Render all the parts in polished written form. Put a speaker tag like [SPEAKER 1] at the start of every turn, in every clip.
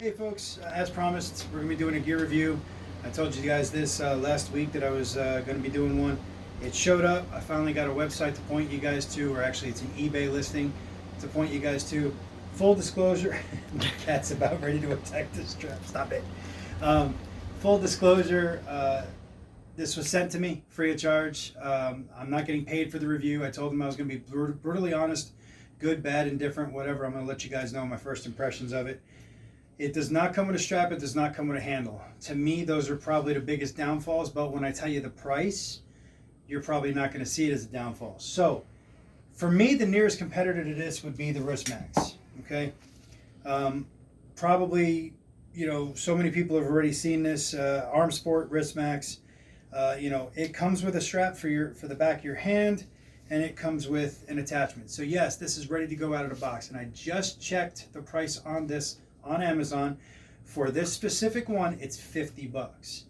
[SPEAKER 1] Hey folks, as promised, we're going to be doing a gear review. I told you guys this last week that I was going to be doing one. It showed up. I finally got a website to point you guys to, or actually it's an eBay listing to point you guys to. Full disclosure, my cat's about ready to attack this strap. Stop it. Full disclosure, this was sent to me free of charge. I'm not getting paid for the review. I told them I was going to be brutally honest, good, bad, indifferent, whatever. I'm going to let you guys know my first impressions of it. It does not come with a strap. It does not come with a handle. To me, those are probably the biggest downfalls, but when I tell you the price, you're probably not going to see it as a downfall. So, for me, the nearest competitor to this would be the Wrist Max, okay? Probably, so many people have already seen this, Arm Sport Wrist Max. It comes with a strap for the back of your hand, and it comes with an attachment. So yes, this is ready to go out of the box, and I just checked the price on this on Amazon. For this specific one, it's $50.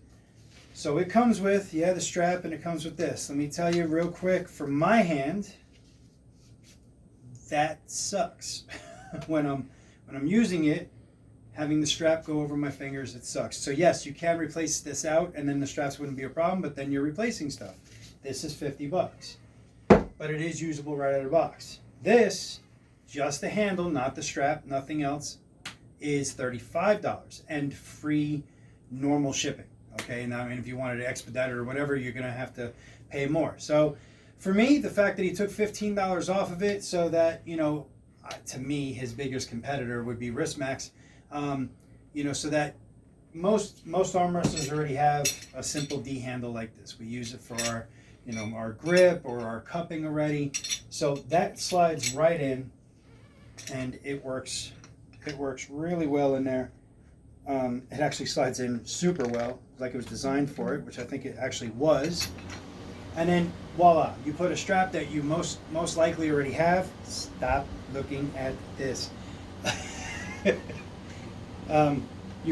[SPEAKER 1] So it comes with, the strap, and it comes with this. Let me tell you real quick, for my hand, that sucks. when I'm using it, having the strap go over my fingers, it sucks. So yes, you can replace this out, and then the straps wouldn't be a problem, but then you're replacing stuff. This is $50, but it is usable right out of the box. This, just the handle, not the strap, nothing else, is $35 and free normal shipping. Okay, now if you wanted to expedite it or whatever, you're going to have to pay more. So for me, the fact that he took $15 off of it, so that, to me, his biggest competitor would be Wrist Max, so that most arm wrestlers already have a simple D handle like this. We use it for our, our grip or our cupping already. So that slides right in, and it works. It works really well in there. It actually slides in super well, like it was designed for it, which I think it actually was. And then voila, you put a strap that you most likely already have. Stop looking at this. You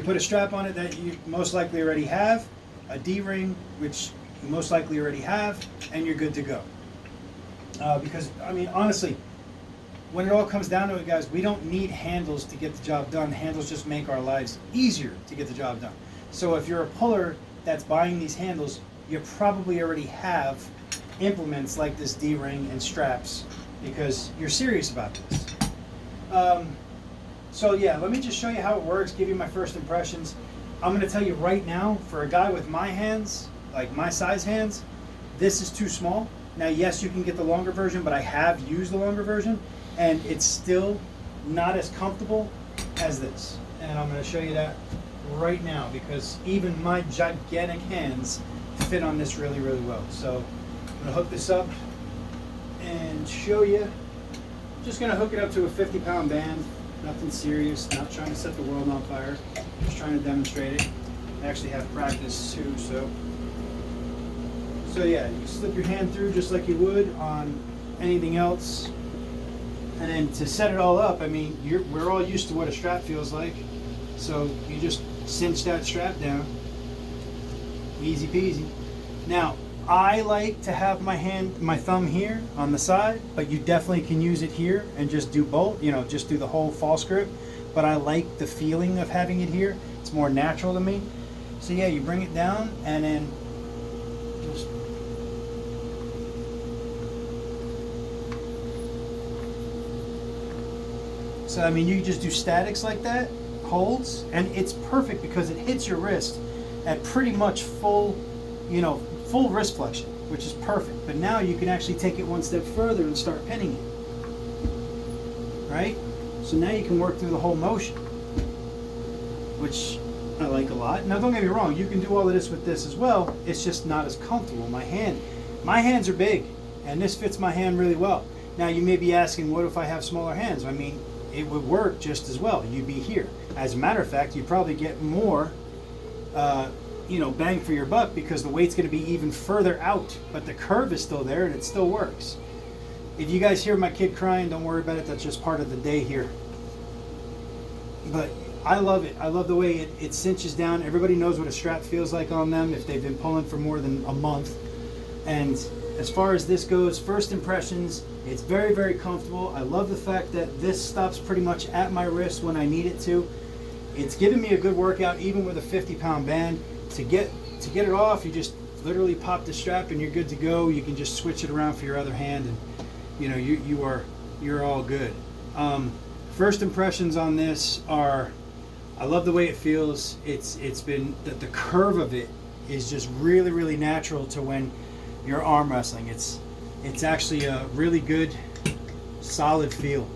[SPEAKER 1] put a strap on it that you most likely already have, a D-ring, which you most likely already have, and you're good to go. Because, honestly, when it all comes down to it, guys, we don't need handles to get the job done. Handles just make our lives easier to get the job done. So if you're a puller that's buying these handles, you probably already have implements like this D-ring and straps because you're serious about this. So yeah, let me just show you how it works, give you my first impressions. I'm going to tell you right now, for a guy with my hands, like my size hands, this is too small. Now, yes, you can get the longer version, but I have used the longer version, and it's still not as comfortable as this. And I'm going to show you that right now because even my gigantic hands fit on this really, really well. So I'm going to hook this up and show you. I'm just going to hook it up to a 50-pound band. Nothing serious, not trying to set the world on fire, just trying to demonstrate it. I actually have practice too, so yeah, you slip your hand through just like you would on anything else. And then to set it all up, we're all used to what a strap feels like. So you just cinch that strap down. Easy peasy. Now, I like to have my thumb here on the side, but you definitely can use it here and just do both, just do the whole false grip. But I like the feeling of having it here. It's more natural to me. So yeah, you bring it down and then just so you just do statics like that, holds, and it's perfect because it hits your wrist at pretty much full wrist flexion, which is perfect. But now you can actually take it one step further and start pinning it, right? So now you can work through the whole motion, which I like a lot. Now don't get me wrong, you can do all of this with this as well. It's just not as comfortable. My hands are big, and this fits my hand really well. Now you may be asking, what if I have smaller hands? It would work just as well. You'd be here. As a matter of fact, you'd probably get more bang for your buck because the weight's going to be even further out, but the curve is still there and it still works. If you guys hear my kid crying, don't worry about it. That's just part of the day here. But I love it. I love the way it cinches down. Everybody knows what a strap feels like on them if they've been pulling for more than a month. And as far as this goes, first impressions, it's very, very comfortable. I love the fact that this stops pretty much at my wrist when I need it to. it's given me a good workout, even with a 50-pound band. To get it off, you just literally pop the strap and you're good to go. You can just switch it around for your other hand, and you know you're all good. First impressions on this are, I love the way it feels. It's been the curve of it is just really, really natural to when you're arm wrestling. It's actually a really good, solid feel,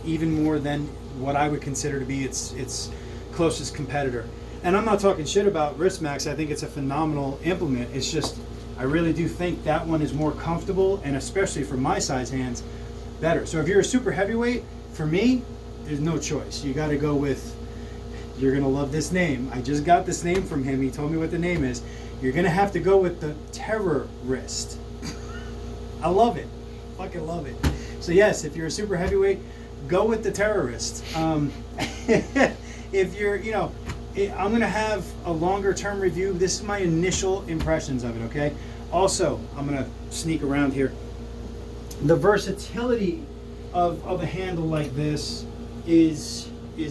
[SPEAKER 1] even more than what I would consider to be its closest competitor. And I'm not talking shit about WristMax. I think it's a phenomenal implement. It's just, I really do think that one is more comfortable, and especially for my size hands, better. So if you're a super heavyweight, for me, there's no choice. You got to go with, you're going to love this name. I just got this name from him. He told me what the name is. You're going to have to go with the TerrorWrist. I love it. Fucking love it. So yes, if you're a super heavyweight, go with the TerrorWrist. If you're, you know, I'm going to have a longer term review. This is my initial impressions of it, okay? Also, I'm going to sneak around here. The versatility of a handle like this is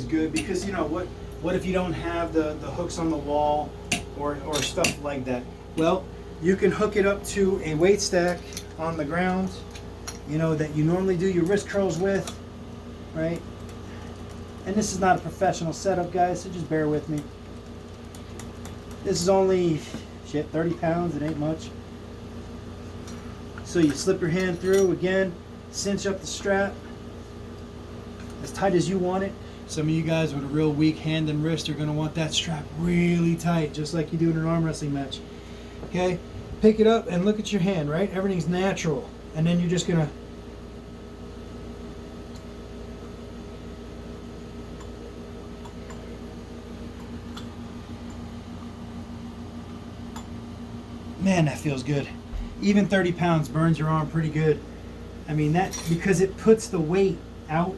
[SPEAKER 1] good, because, you know, what if you don't have the hooks on the wall or stuff like that? Well, you can hook it up to a weight stack on the ground, you know, that you normally do your wrist curls with, right? And this is not a professional setup, guys, so just bear with me. This is only, 30 pounds, it ain't much. So you slip your hand through, again, cinch up the strap as tight as you want it. Some of you guys with a real weak hand and wrist are gonna want that strap really tight, just like you do in an arm wrestling match. Okay, pick it up and look at your hand, right? Everything's natural. And then you're just gonna man, that feels good. Even 30 pounds burns your arm pretty good. I mean, that, because it puts the weight out.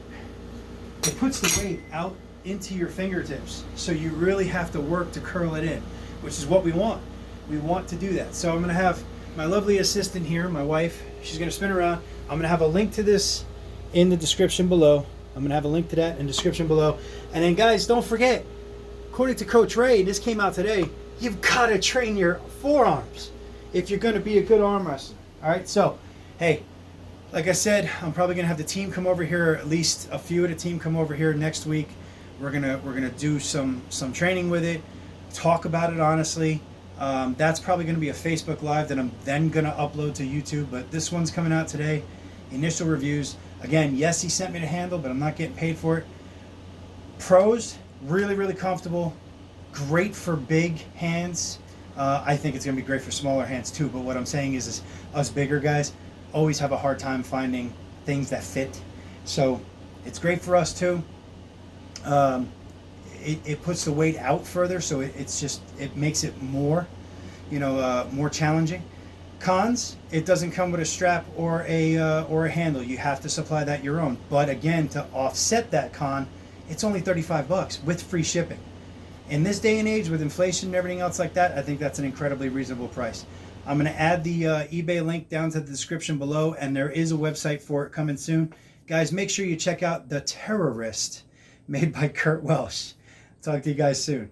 [SPEAKER 1] It puts the weight out into your fingertips. So you really have to work to curl it in, which is what we want. We want to do that. So I'm going to have my lovely assistant here, my wife. She's going to spin around. I'm going to have a link to this in the description below. I'm going to have a link to that in the description below. And then, guys, don't forget, according to Coach Ray, this came out today, you've got to train your forearms if you're going to be a good arm wrestler. All right, so, hey, like I said, I'm probably going to have the team come over here, at least a few of the team come over here next week. We're gonna do some training with it, talk about it honestly. That's probably going to be a Facebook Live that I'm then going to upload to YouTube, but this one's coming out today. Initial reviews. Again, yes, he sent me the handle, but I'm not getting paid for it. Pros, really, really comfortable. Great for big hands. I think it's going to be great for smaller hands too, but what I'm saying is us bigger guys always have a hard time finding things that fit. So it's great for us too. It puts the weight out further, so it makes it more, more challenging. Cons, it doesn't come with a strap or a handle. You have to supply that your own. But again, to offset that con, it's only $35 with free shipping. In this day and age, with inflation and everything else like that, I think that's an incredibly reasonable price. I'm going to add the eBay link down to the description below, and there is a website for it coming soon. Guys, make sure you check out the TerrorWrist, made by Kurt Welsh. Talk to you guys soon.